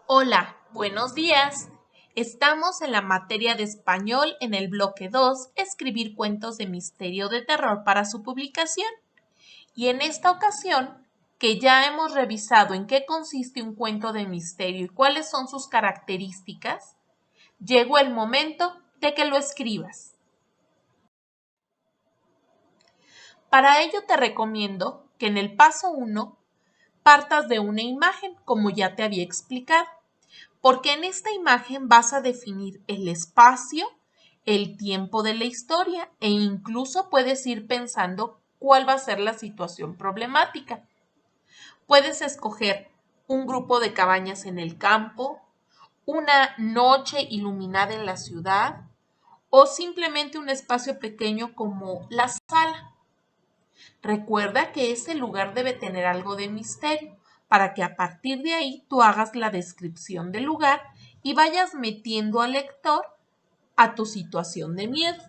Hola, buenos días. Estamos en la materia de español en el bloque 2, escribir cuentos de misterio de terror para su publicación. Y en esta ocasión, que ya hemos revisado en qué consiste un cuento de misterio y cuáles son sus características, llegó el momento de que lo escribas. Para ello te recomiendo que en el paso 1 partas de una imagen, como ya te había explicado, porque en esta imagen vas a definir el espacio, el tiempo de la historia e incluso puedes ir pensando cuál va a ser la situación problemática. Puedes escoger un grupo de cabañas en el campo, una noche iluminada en la ciudad o simplemente un espacio pequeño como la sala. Recuerda que ese lugar debe tener algo de misterio para que a partir de ahí tú hagas la descripción del lugar y vayas metiendo al lector a tu situación de miedo.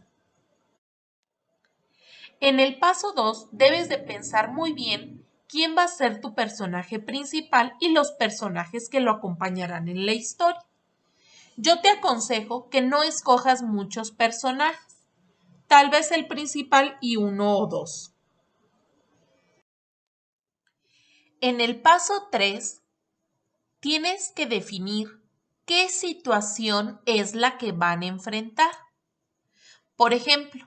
En el paso 2 debes de pensar muy bien quién va a ser tu personaje principal y los personajes que lo acompañarán en la historia. Yo te aconsejo que no escojas muchos personajes, tal vez el principal y uno o dos. En el paso 3 tienes que definir qué situación es la que van a enfrentar. Por ejemplo,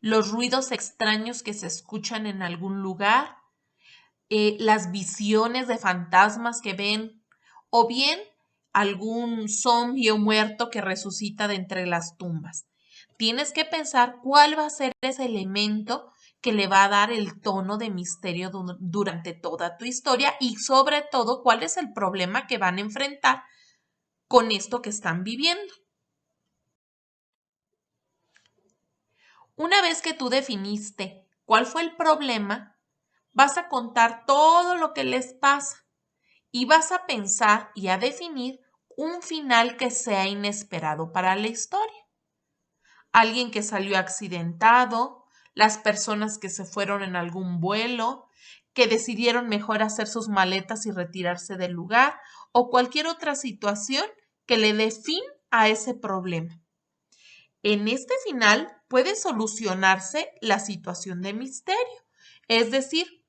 los ruidos extraños que se escuchan en algún lugar, las visiones de fantasmas que ven, o bien algún zombie o muerto que resucita de entre las tumbas. Tienes que pensar cuál va a ser ese elemento que le va a dar el tono de misterio durante toda tu historia y sobre todo cuál es el problema que van a enfrentar con esto que están viviendo. Una vez que tú definiste cuál fue el problema, vas a contar todo lo que les pasa y vas a pensar y a definir un final que sea inesperado para la historia. Alguien que salió accidentado, las personas que se fueron en algún vuelo, que decidieron mejor hacer sus maletas y retirarse del lugar o cualquier otra situación que le dé fin a ese problema. En este final puede solucionarse la situación de misterio, es decir,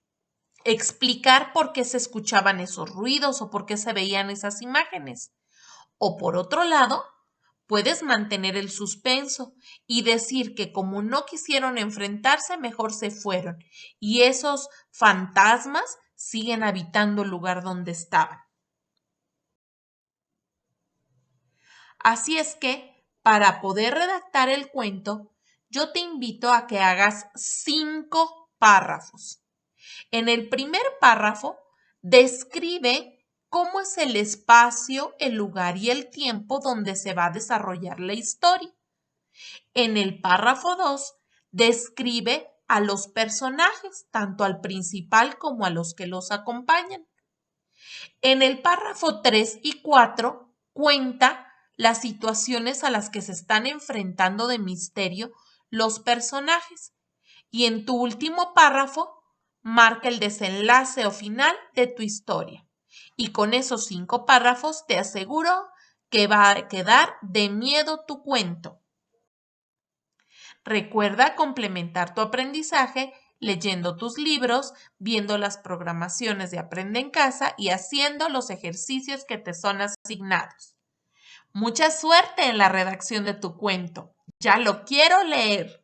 explicar por qué se escuchaban esos ruidos o por qué se veían esas imágenes. O por otro lado, puedes mantener el suspenso y decir que como no quisieron enfrentarse, mejor se fueron y esos fantasmas siguen habitando el lugar donde estaban. Así es que, para poder redactar el cuento, yo te invito a que hagas 5 párrafos. En el primer párrafo, describe cómo es el espacio, el lugar y el tiempo donde se va a desarrollar la historia. En el párrafo 2, describe a los personajes, tanto al principal como a los que los acompañan. En el párrafo 3 y 4, cuenta las situaciones a las que se están enfrentando de misterio los personajes. Y en tu último párrafo, marca el desenlace o final de tu historia. Y con esos 5 párrafos te aseguro que va a quedar de miedo tu cuento. Recuerda complementar tu aprendizaje leyendo tus libros, viendo las programaciones de Aprende en Casa y haciendo los ejercicios que te son asignados. Mucha suerte en la redacción de tu cuento. Ya lo quiero leer.